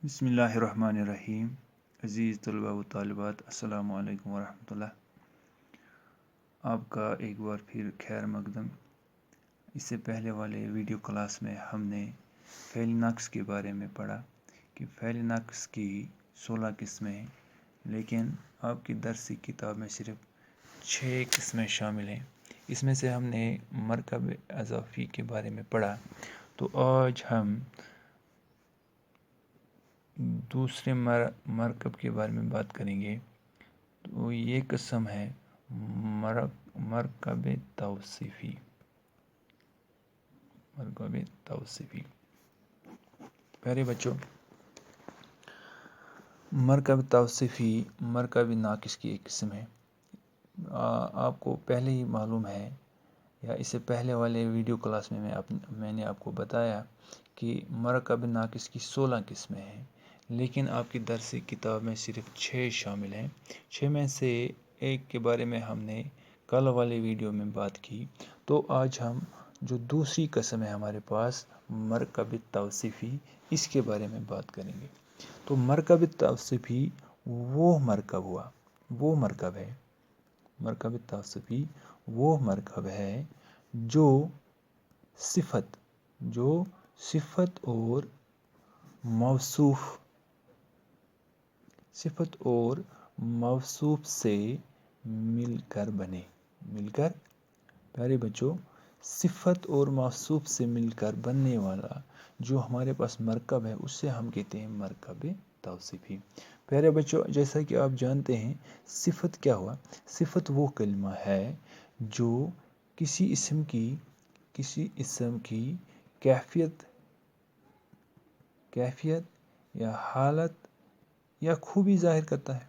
بسم اللہ الرحمن الرحیم۔ عزیز طلباء و طالبات، السلام علیکم ورحمۃ اللہ۔ آپ کا ایک بار پھر خیر مقدم۔ اس سے پہلے والے ویڈیو کلاس میں ہم نے فعل ناقص کے بارے میں پڑھا کہ فعل ناقص کی 16 قسمیں ہیں، لیکن آپ کی درسی کتاب میں صرف 6 قسمیں شامل ہیں۔ اس میں سے ہم نے مرکب اضافی کے بارے میں پڑھا، تو آج ہم دوسرے مرکب کے بارے میں بات کریں گے۔ تو یہ قسم ہے مرکب توصیفی۔ مرکب توصیفی پیارے بچوں، مرکب توصیفی مرکب ناقص کی ایک قسم ہے۔ آپ کو پہلے ہی معلوم ہے، یا اس سے پہلے والے ویڈیو کلاس میں میں نے آپ کو بتایا کہ مرکب ناقص کی 16 قسمیں ہیں، لیکن آپ کی درسی کتاب میں صرف 6 شامل ہیں۔ 6 میں سے ایک کے بارے میں ہم نے کل والے ویڈیو میں بات کی، تو آج ہم جو دوسری قسم ہے ہمارے پاس مرکب توصیفی، اس کے بارے میں بات کریں گے۔ تو مرکب توصیفی وہ مرکب ہے مرکب توصیفی وہ مرکب ہے جو صفت اور موصوف سے مل کر بنے۔ پیارے بچوں، صفت اور موصوف سے مل کر بننے والا جو ہمارے پاس مرکب ہے، اس سے ہم کہتے ہیں مرکب توصیفی۔ پیارے بچوں، جیسا کہ آپ جانتے ہیں، صفت کیا ہوا؟ صفت وہ کلمہ ہے جو کسی اسم کی کیفیت یا حالت یا خوبی ظاہر کرتا ہے،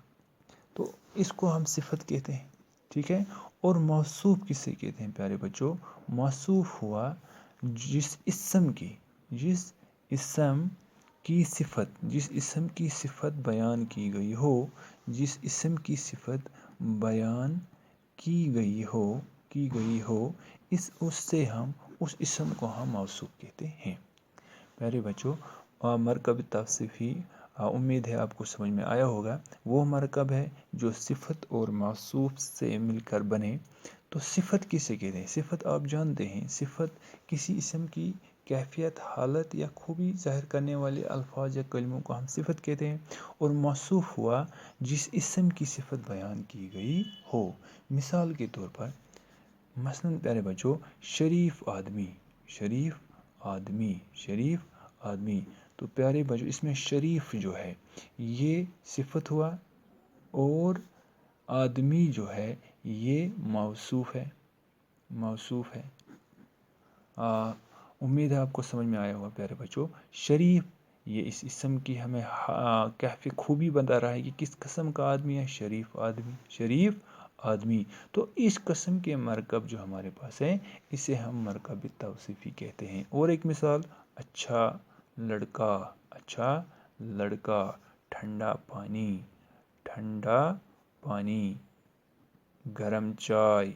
تو اس کو ہم صفت کہتے ہیں، ٹھیک ہے۔ اور موصوف کسے کہتے ہیں پیارے بچوں؟ موصوف ہوا جس اسم کی صفت بیان کی گئی ہو، اس اسم کو ہم موصوف کہتے ہیں۔ پیارے بچوں، مرکب توصیفی امید ہے آپ کو سمجھ میں آیا ہوگا۔ وہ مرکب ہے جو صفت اور موصوف سے مل کر بنے۔ تو صفت کسے کہتے ہیں؟ صفت آپ جانتے ہیں، صفت کسی اسم کی کیفیت، حالت یا خوبی ظاہر کرنے والے الفاظ یا کلموں کو ہم صفت کہتے ہیں۔ اور موصوف ہوا جس اسم کی صفت بیان کی گئی ہو۔ مثال کے طور پر، مثلاً پیارے بچوں، شریف آدمی، تو پیارے بچوں، اس میں شریف جو ہے یہ صفت ہوا، اور آدمی جو ہے یہ موصوف ہے۔ امید ہے آپ کو سمجھ میں آیا ہوگا پیارے بچوں۔ شریف یہ اس اسم کی ہمیں کیفی خوبی بتا رہا ہے کہ کس قسم کا آدمی ہے، شریف آدمی۔ تو اس قسم کے مرکب جو ہمارے پاس ہے، اسے ہم مرکب توصیفی کہتے ہیں۔ اور ایک مثال، اچھا لڑکا، ٹھنڈا پانی، گرم چائے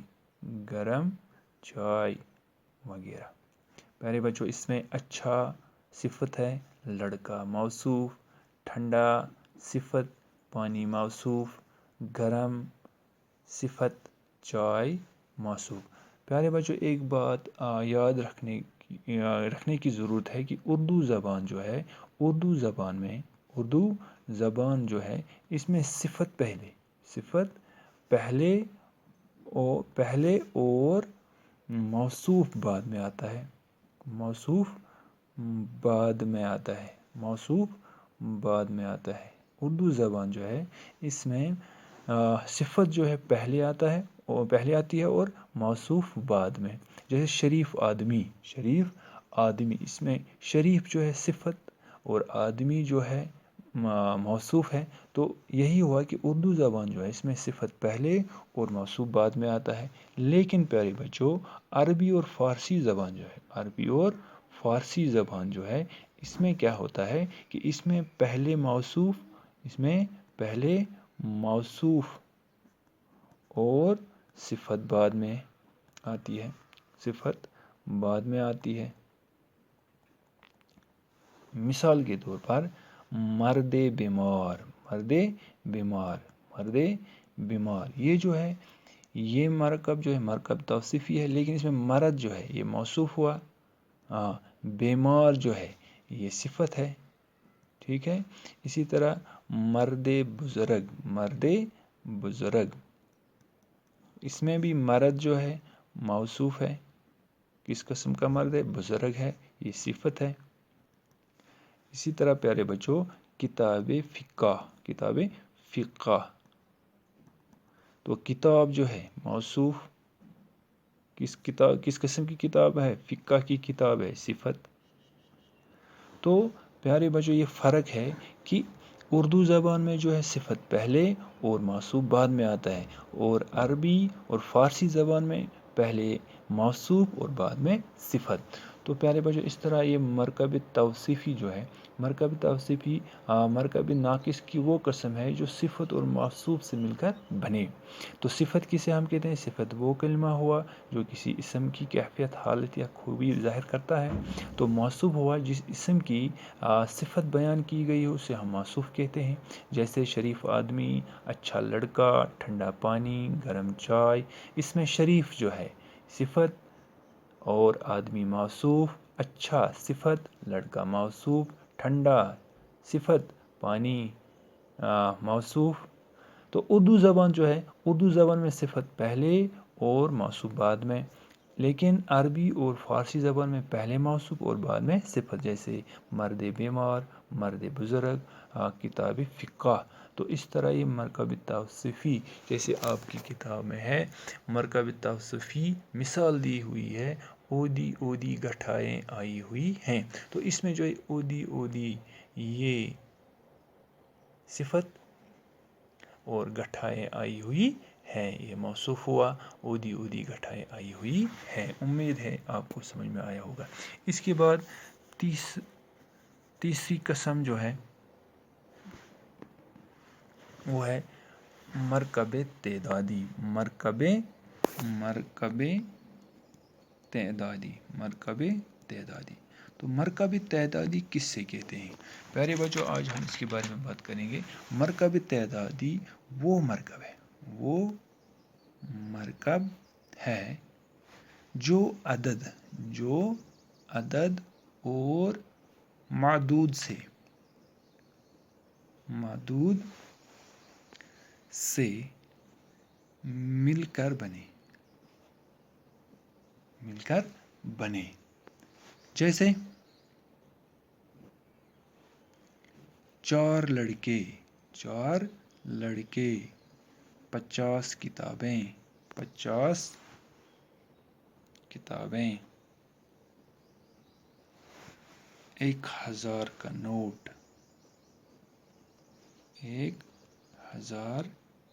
وغیرہ۔ پیارے بچوں، اس میں اچھا صفت ہے، لڑکا موصوف، ٹھنڈا صفت، پانی موصوف، گرم صفت، چائے موصوف۔ پیارے بچوں، ایک بات یاد رکھنے کی ضرورت ہے کہ اردو زبان جو ہے اس میں صفت پہلے اور موصوف بعد میں آتا ہے۔ اردو زبان جو ہے اس میں صفت جو ہے پہلے آتی ہے اور موصوف بعد میں۔ جیسے شریف آدمی، اس میں شریف جو ہے صفت اور آدمی جو ہے موصوف ہے۔ تو یہی ہوا کہ اردو زبان جو ہے اس میں صفت پہلے اور موصوف بعد میں آتا ہے۔ لیکن پیارے بچوں، عربی اور فارسی زبان جو ہے اس میں کیا ہوتا ہے کہ اس میں پہلے موصوف اور صفت بعد میں آتی ہے۔ مثال کے طور پر، مرد بیمار، مرد بیمار، مرد بیمار. یہ جو ہے یہ مرکب جو ہے مرکب توصیفی ہے، لیکن اس میں مرد جو ہے یہ موصوف ہوا. ہاں، بیمار جو ہے یہ صفت ہے. ٹھیک ہے. اسی طرح مرد بزرگ، مرد بزرگ، اس میں بھی مرد جو ہے موصوف ہے. کس قسم کا مرد ہے؟ بزرگ ہے، یہ صفت ہے. اسی طرح پیارے بچوں کتاب فقہ، کتاب فقہ، تو کتاب جو ہے موصوف، کس قسم کی کتاب ہے؟ فقہ کی کتاب ہے، صفت. تو پیارے بچوں یہ فرق ہے کہ اردو زبان میں جو ہے صفت پہلے اور موصوف بعد میں آتا ہے، اور عربی اور فارسی زبان میں پہلے موصوف اور بعد میں صفت. تو پیارے بچوں اس طرح یہ مرکب توصیفی جو ہے، مرکب توصیفی مرکب ناقص کی وہ قسم ہے جو صفت اور موصوف سے مل کر بنے. تو صفت کسے ہم کہتے ہیں؟ صفت وہ کلمہ ہوا جو کسی اسم کی کیفیت، حالت یا خوبی ظاہر کرتا ہے. تو موصوف ہوا جس اسم کی صفت بیان کی گئی ہو اسے ہم موصوف کہتے ہیں. جیسے شریف آدمی، اچھا لڑکا، ٹھنڈا پانی، گرم چائے. اس میں شریف جو ہے صفت اور آدمی موصوف، اچھا صفت، لڑکا موصوف، ٹھنڈا صفت، پانی موصوف. تو اردو زبان جو ہے، اردو زبان میں صفت پہلے اور موصوف بعد میں، لیکن عربی اور فارسی زبان میں پہلے موصوف اور بعد میں صفت. جیسے مرد بیمار، مرد بزرگ، کتاب فقہ. تو اس طرح یہ مرکب توصیفی جیسے آپ کی کتاب میں ہے، مرکب توصیفی مثال دی ہوئی ہے، اودی اودی گٹھائیں آئی ہوئی ہیں. تو اس میں جو ہے اودی اودی یہ صفت اور گٹھائیں آئی ہوئی ہیں، یہ موصوف ہوا. اودی اودی گٹھائیں آئی ہوئی ہیں. امید ہے آپ کو سمجھ میں آیا ہوگا. اس کے بعد تیسری قسم جو ہے وہ ہے مرکب تعدادی. مرکب تعدادی، مرکب تعدادی. تو مرکب تعدادی کس سے کہتے ہیں؟ پیارے بچوں آج ہم اس کے بارے میں بات کریں گے. مرکب تعدادی وہ مرکب ہے، وہ مرکب ہے جو عدد اور معدود سے مل کر بنے. جیسے 4 لڑکے، 50 کتابیں، 1000 کا نوٹ، 1000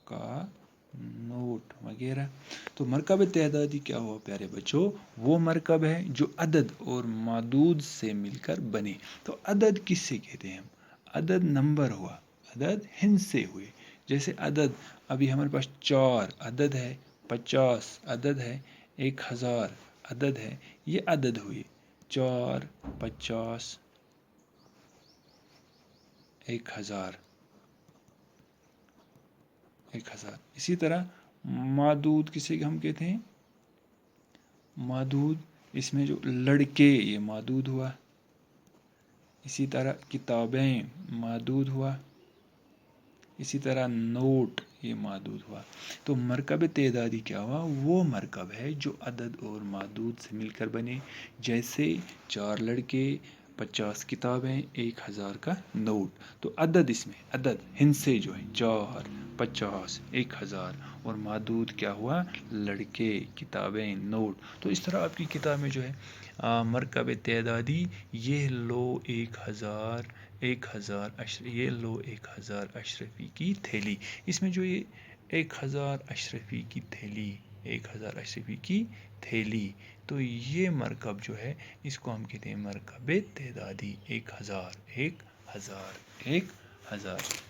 کا نوٹ وغیرہ. تو مرکب تعدادی کیا ہوا پیارے بچوں؟ وہ مرکب ہے جو عدد اور معدود سے مل کر بنے. تو عدد کس سے کہتے ہیں؟ عدد نمبر ہوا، عدد ہند سے ہوئے. جیسے عدد ابھی ہمارے پاس 4 عدد ہے، 50 عدد ہے، 1000 عدد ہے، یہ عدد ہوئے 4، 50، 1000. اسی طرح معدود کسے ہم کہتے ہیں؟ معدود اس میں جو لڑکے یہ معدود ہوا. اسی طرح کتابیں معدود ہوا. اسی طرح نوٹ یہ معدود ہوا. تو مرکب تعدادی کیا ہوا؟ وہ مرکب ہے جو عدد اور معدود سے مل کر بنے. جیسے 4 لڑکے، 50 کتابیں، 1000 کا نوٹ. تو عدد اس میں عدد ہند سے جو ہے 4، 50، 1000، اور معدود کیا ہوا؟ لڑکے، کتابیں، نوٹ. تو اس طرح آپ کی کتاب میں جو ہے مرکب تعدادی یہ لو 1000 یہ لو 1000 اشرفی کی تھیلی. اس میں جو یہ 1000 اشرفی کی تھیلی، 1000 اشرفی کی تھیلی، تو یہ مرکب جو ہے اس کو ہم کہتے ہیں مرکب تعدادی. 1000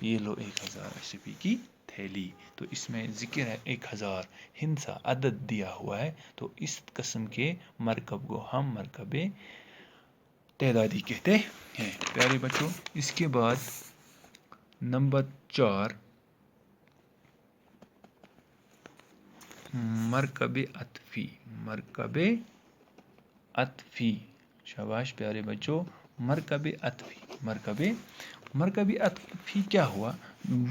یہ لو 1000 اشرفی کی تھیلی. تو اس میں ذکر ہے 1000 ہندسا عدد دیا ہوا ہے. تو اس قسم کے مرکب کو ہم مرکب تعدادی کہتے ہیں. پیارے بچوں، اس کے بعد نمبر 4 مرکب عطفی. مرکب عطفی، شاباش پیارے بچوں. مرکب عطفی. مرکب عطفی کیا ہوا؟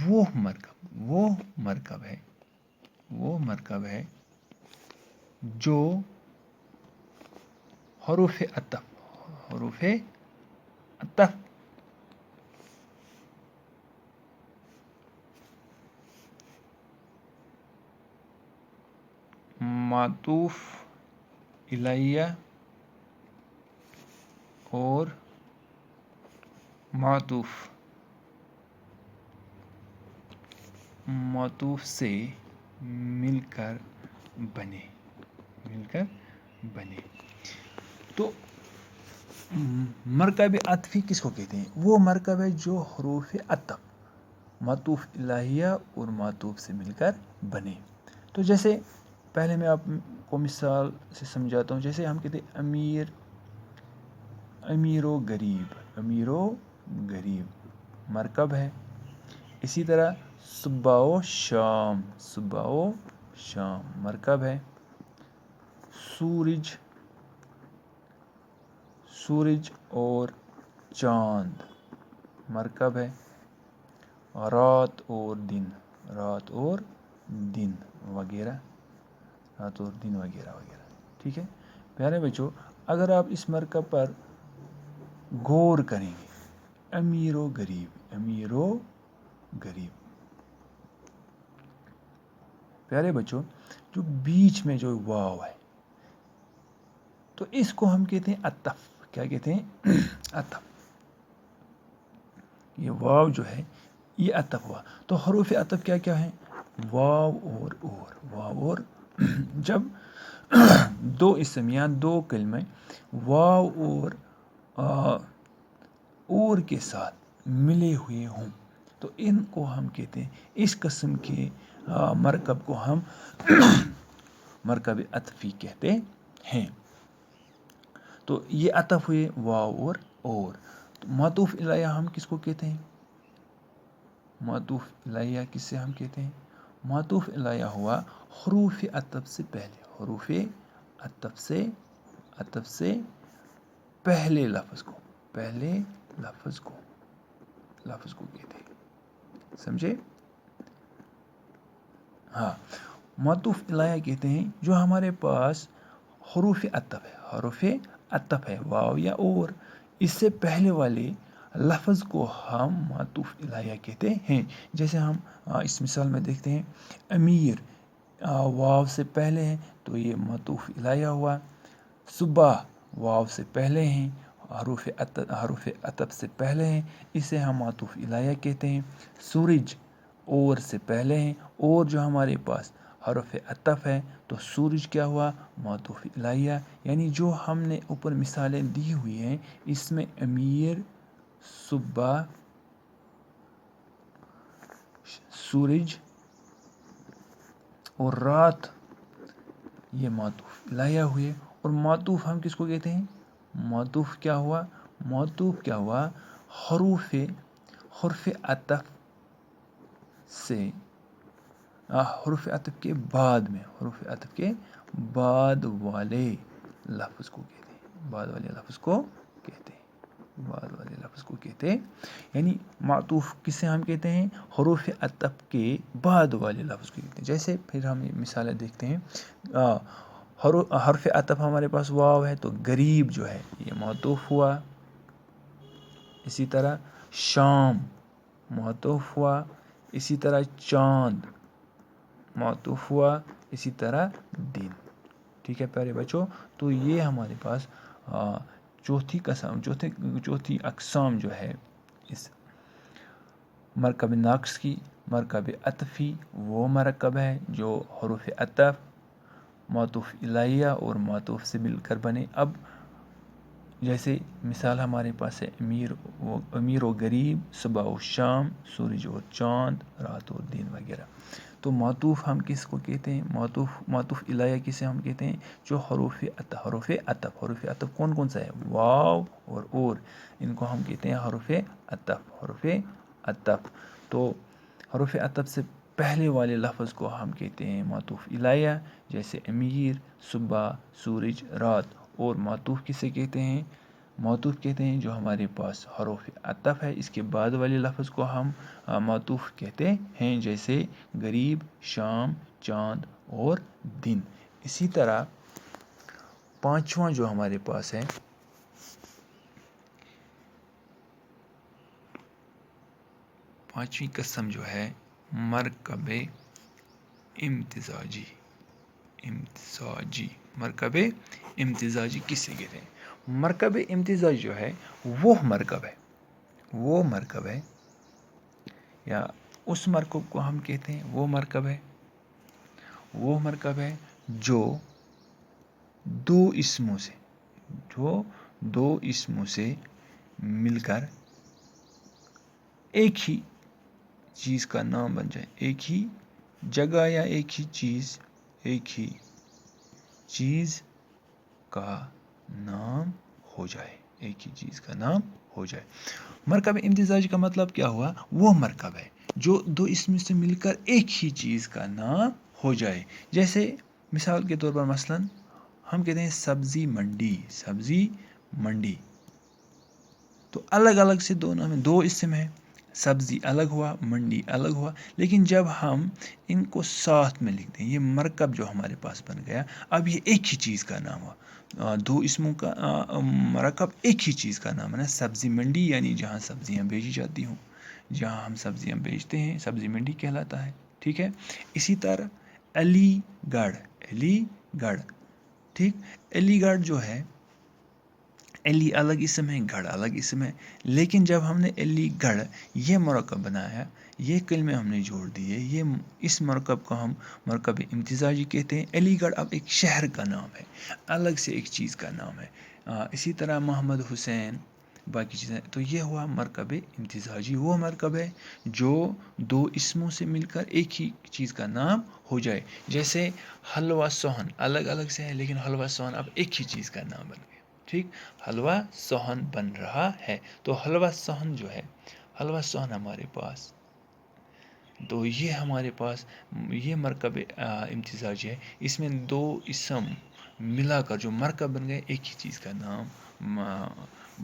وہ مرکب ہے جو حروف عطف معطوف الیہ اور معطوف سے مل کر بنے. تو مرکب عطفی کس کو کہتے ہیں؟ وہ مرکب ہے جو حروف عطف معطوف الیہ اور معطوف سے مل کر بنے. تو جیسے پہلے میں آپ کو مثال سے سمجھاتا ہوں. جیسے ہم کہتے ہیں امیر و غریب مرکب ہے. اسی طرح صبح و شام مرکب ہے. سورج اور چاند مرکب ہے. رات اور دن وغیرہ. ٹھیک ہے پیارے بچوں، اگر آپ اس مرکب پر غور کریں گے، امیر و غریب. پیارے بچوں، جو بیچ میں جو واو ہے تو اس کو ہم کہتے ہیں عطف. کیا کہتے ہیں؟ عطف. یہ واو جو ہے یہ عطف ہوا. تو حروف عطف کیا کیا ہیں؟ واو اور جب دو اسم یا دو کلمے واو اور کے ساتھ ملے ہوئے ہوں تو ان کو ہم کہتے ہیں، اس قسم کے مرکب کو ہم مرکب عطفی کہتے ہیں. تو یہ عطف ہوئے واو اور. تو معطوف الیہ ہم کس کو کہتے ہیں؟ معطوف الیہ کس سے ہم کہتے ہیں؟ معطوف الیہ ہوا حروف عطف سے پہلے. حروف عطف سے پہلے لفظ کو کہتے ہیں. سمجھے؟ ہاں. معطوف الیہ کہتے ہیں جو ہمارے پاس حروف عطف ہے واو یا اور، اس سے پہلے والے لفظ کو ہم معطوف الیہ کہتے ہیں. جیسے ہم اس مثال میں دیکھتے ہیں، امیر واو سے پہلے ہے تو یہ معطوف الیہ ہوا. صبح واو سے پہلے ہیں، حروف عطف سے پہلے ہیں، اسے ہم معطوف الیہ کہتے ہیں. سورج اور سے پہلے ہیں، اور جو ہمارے پاس حرف عطف ہے تو سورج کیا ہوا؟ معطوف الیہ. یعنی جو ہم نے اوپر مثالیں دی ہوئی ہیں اس میں امیر، صبح، سورج اور رات یہ معطوف الیہ ہوئے. اور معطوف ہم کس کو کہتے ہیں؟ معطوف کیا ہوا حرف عطف کے بعد والے لفظ کو کہتے ہیں. یعنی معطوف کسے ہم کہتے ہیں؟ حروف عطف کے بعد والے لفظ کو کہتے ہیں. جیسے پھر ہم مثالیں دیکھتے ہیں. حرف عطف ہمارے پاس واو ہے تو غریب جو ہے یہ معطوف ہوا. اسی طرح شام معطوف ہوا. اسی طرح چاند معطوف ہوا. اسی طرح دن. ٹھیک ہے پیارے بچوں، تو یہ ہمارے پاس چوتھی اقسام جو ہے اس مرکب ناقص کی. مرکب عطفی وہ مرکب ہے جو حروف عطف معطوف الیہ اور معطوف سے مل کر بنے. اب جیسے مثال ہمارے پاس ہے امیر و غریب، صبح و شام، سورج اور چاند، رات اور دن وغیرہ. تو معطوف ہم کس کو کہتے ہیں؟ معطوف الیہ کسے ہم کہتے ہیں؟ جو حروف عطف کون کون سا ہے؟ واو اور ان کو ہم کہتے ہیں حروف عطف. تو حروف عطف سے پہلے والے لفظ کو ہم کہتے ہیں معطوف الیہ، جیسے امیر، صبح، سورج، رات. اور معطوف کسے کہتے ہیں؟ معطوف کہتے ہیں جو ہمارے پاس حروف عطف ہے، اس کے بعد والے لفظ کو ہم معطوف کہتے ہیں، جیسے غریب، شام، چاند اور دن. اسی طرح پانچواں جو ہمارے پاس ہے، پانچویں قسم جو ہے مرکب امتزاجی. مرکب امتزاجی کسے کہتے ہیں؟ مرکب امتزاج جو ہے وہ مرکب ہے یا اس مرکب کو ہم کہتے ہیں وہ مرکب ہے جو دو اسموں سے مل کر ایک ہی چیز کا نام بن جائے. ایک ہی جگہ یا ایک ہی چیز کا نام ہو جائے. مرکب امتزاج کا مطلب کیا ہوا؟ وہ مرکب ہے جو دو اسم سے مل کر ایک ہی چیز کا نام ہو جائے. جیسے مثال کے طور پر مثلا ہم کہتے ہیں سبزی منڈی. تو الگ الگ سے دو اسم ہیں، سبزی الگ ہوا، منڈی الگ ہوا، لیکن جب ہم ان کو ساتھ میں لکھتے ہیں، یہ مرکب جو ہمارے پاس بن گیا، اب یہ ایک ہی چیز کا نام ہوا. دو اسموں کا مرکب ایک ہی چیز کا نام ہے نا. سبزی منڈی یعنی جہاں سبزیاں بیچی جاتی ہوں، جہاں ہم سبزیاں بیچتے ہیں، سبزی منڈی کہلاتا ہے. ٹھیک ہے. اسی طرح علی گڑھ ٹھیک. علی گڑھ جو ہے، علی الگ اسم ہے، گڑھ الگ اسم ہے، لیکن جب ہم نے علی گڑھ یہ مرکب بنایا، یہ کلمے ہم نے جوڑ دیے، اس مرکب کو ہم مرکب امتزاجی کہتے ہیں. علی گڑھ اب ایک شہر کا نام ہے، الگ سے ایک چیز کا نام ہے. اسی طرح محمد حسین، باقی چیزیں. تو یہ ہوا مرکب امتزاجی، وہ مرکب ہے جو دو اسموں سے مل کر ایک ہی چیز کا نام ہو جائے. جیسے حلوہ سوہن الگ الگ سے ہے، لیکن حلوہ سوہن اب ایک ہی چیز کا نام بن گیا. ٹھیک. حلوہ سوہن بن رہا ہے. تو حلوہ سوہن جو ہے، حلوہ سوہن ہمارے پاس، تو یہ ہمارے پاس یہ مرکب امتزاج ہے. اس میں دو اسم ملا کر جو مرکب بن گئے، ایک ہی چیز کا نام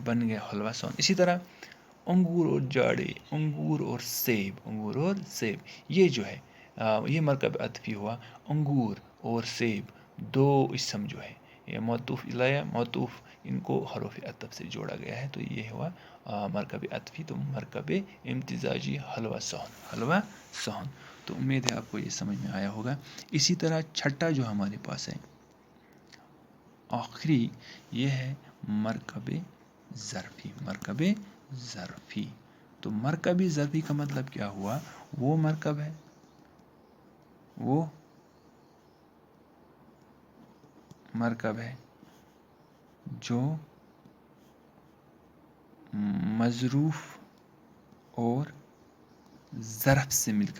بن گیا حلوہ سوہن. اسی طرح انگور اور جاڑے، انگور اور سیب، یہ جو ہے یہ مرکب عطفی ہوا. انگور اور سیب دو اسم جو ہے، یہ معطوف الیہ، معطوف ان کو حروف عطف سے جوڑا گیا ہے. تو یہ ہوا مرکب عطفی. تو مرکب امتزاجی حلوہ سوہن. تو امید ہے آپ کو یہ سمجھ میں آیا ہوگا. اسی طرح چھٹا جو ہمارے پاس ہے، آخری، یہ ہے مرکب ظرفی. تو مرکب ظرفی کا مطلب کیا ہوا؟ وہ مرکب ہے جو مظروف اور ظرف سے مل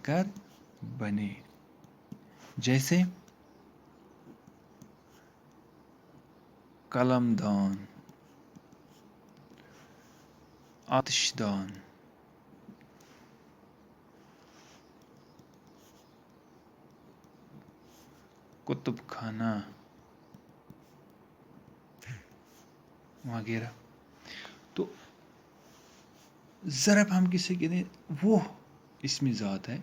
کر بنے. جیسے قلم دان، آتش دان، کتب خانہ وغیرہ. تو ظرف ہم کسے کہتے ہیں؟ وہ اسم ذات ہے،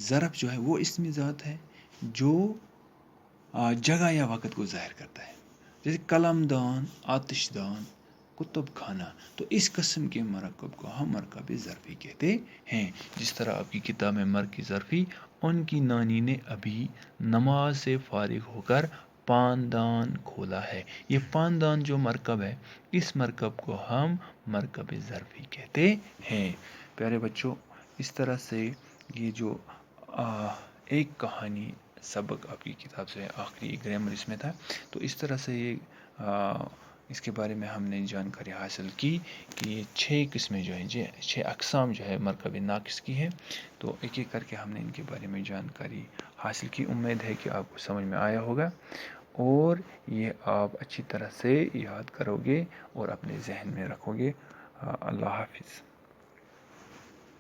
ظرف جو ہے وہ اسم ذات ہے جو جگہ یا وقت کو ظاہر کرتا ہے. جیسے قلم دان، آتش دان، کتب خانہ. تو اس قسم کے مرکب کو ہم مرکب ظرفی کہتے ہیں. جس طرح آپ کی کتاب میں مرکب ظرفی، ان کی نانی نے ابھی نماز سے فارغ ہو کر پاندان کھولا ہے. یہ پاندان جو مرکب ہے، اس مرکب کو ہم مرکب ظرفی کہتے ہیں. پیارے بچوں، اس طرح سے یہ جو ایک کہانی سبق آپ کی کتاب سے آخری گرامر اس میں تھا. تو اس طرح سے یہ اس کے بارے میں ہم نے جانکاری حاصل کی کہ یہ 6 قسمیں جو ہیں 6 اقسام جو ہے مرکب ناقص کی ہے. تو ایک ایک کر کے ہم نے ان کے بارے میں جانکاری حاصل کی. امید ہے کہ آپ کو سمجھ میں آیا ہوگا اور یہ آپ اچھی طرح سے یاد کرو گے اور اپنے ذہن میں رکھو گے. اللہ حافظ.